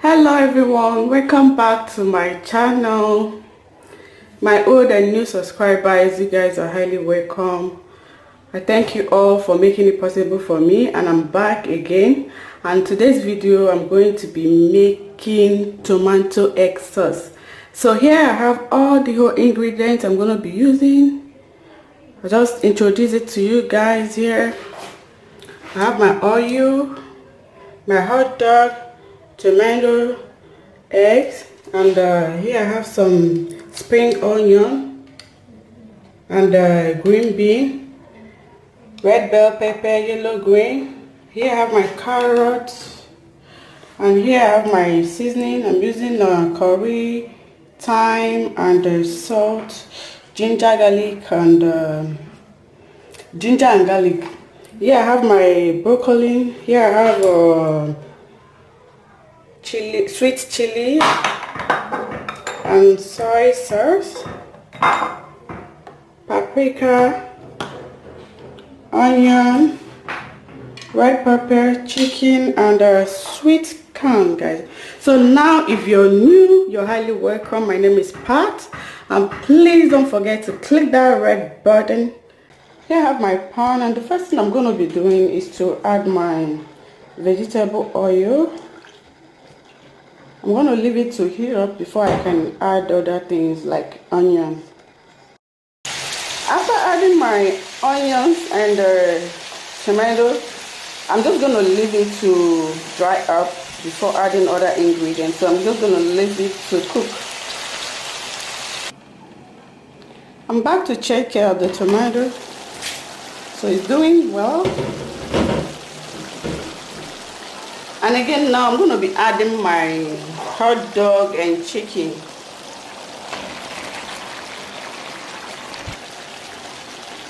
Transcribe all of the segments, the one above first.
Hello everyone, welcome back to my channel. My old and new subscribers, you guys are highly welcome. I thank you all for making it possible for me, and I'm back again. And today's video I'm going to be making tomato egg sauce. So here I have all the whole ingredients I'm going to be using. I'll just introduce it to you guys here. I have my oil, my hot dog, tomato, eggs, and here I have some spring onion and green bean, red bell pepper, yellow green. Here I have my carrots, and here I have my seasoning. I'm using curry, thyme, and salt, ginger, garlic, and ginger and garlic. Here I have my broccoli. Here I have chili, sweet chili and soy sauce, paprika, onion, red pepper, chicken, and sweet corn, guys. So now if you're new, you're highly welcome. My name is Pat, and please don't forget to click that red button. Here I have my pan, and the first thing I'm going to be doing is to add my vegetable oil. I'm going to leave it to heat up before I can add other things like onion. After adding my onions and tomato, I'm just going to leave it to dry up before adding other ingredients. So I'm just going to leave it to cook. I'm back to check out the tomato. So it's doing well. And again, now I'm going to be adding my hot dog and chicken.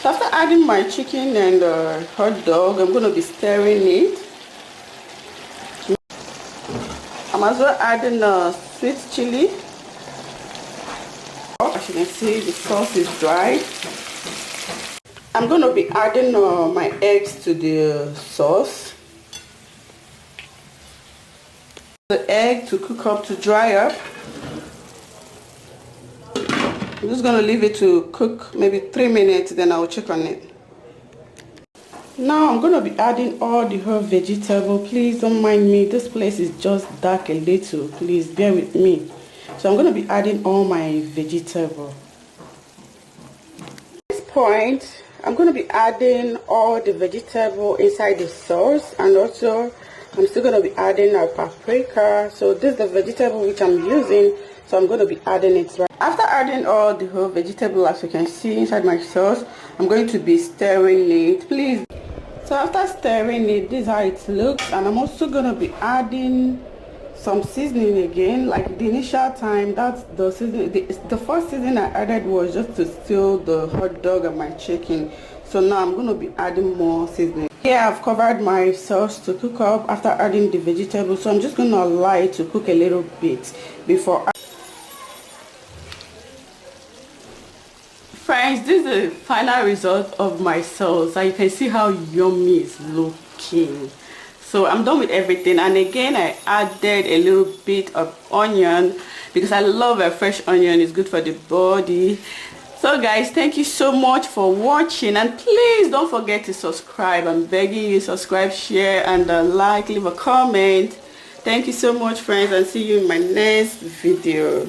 So after adding my chicken and hot dog, I'm going to be stirring it. I'm also adding sweet chili. As you can see, the sauce is dry. I'm going to be adding my eggs to the sauce. The egg to cook up, to dry up. I'm just going to leave it to cook maybe 3 minutes, then I'll check on it. Now I'm going to be adding all the whole vegetable. Please don't mind me, this place is just dark a little, please bear with me. So I'm going to be adding all my vegetable. At this point, I'm going to be adding all the vegetable inside the sauce, and also I'm still going to be adding our paprika. So this is the vegetable which I'm using, so I'm going to be adding it right. After adding all the whole vegetable, as you can see inside my sauce, I'm going to be stirring it, please. So after stirring it, this is how it looks, and I'm also going to be adding some seasoning again. Like the initial time, that's the seasoning. The first seasoning I added was just to steal the hot dog and my chicken. So now I'm going to be adding more seasoning. Here I've covered my sauce to cook up after adding the vegetables, so I'm just going to allow it to cook a little bit before. Friends, this is the final result of my sauce, and you can see how yummy it's looking. So I'm done with everything, and again I added a little bit of onion because I love a fresh onion. It's good for the body. So guys, thank you so much for watching, and please don't forget to subscribe. I'm begging you, subscribe, share, and like, leave a comment. Thank you so much, friends, and see you in my next video.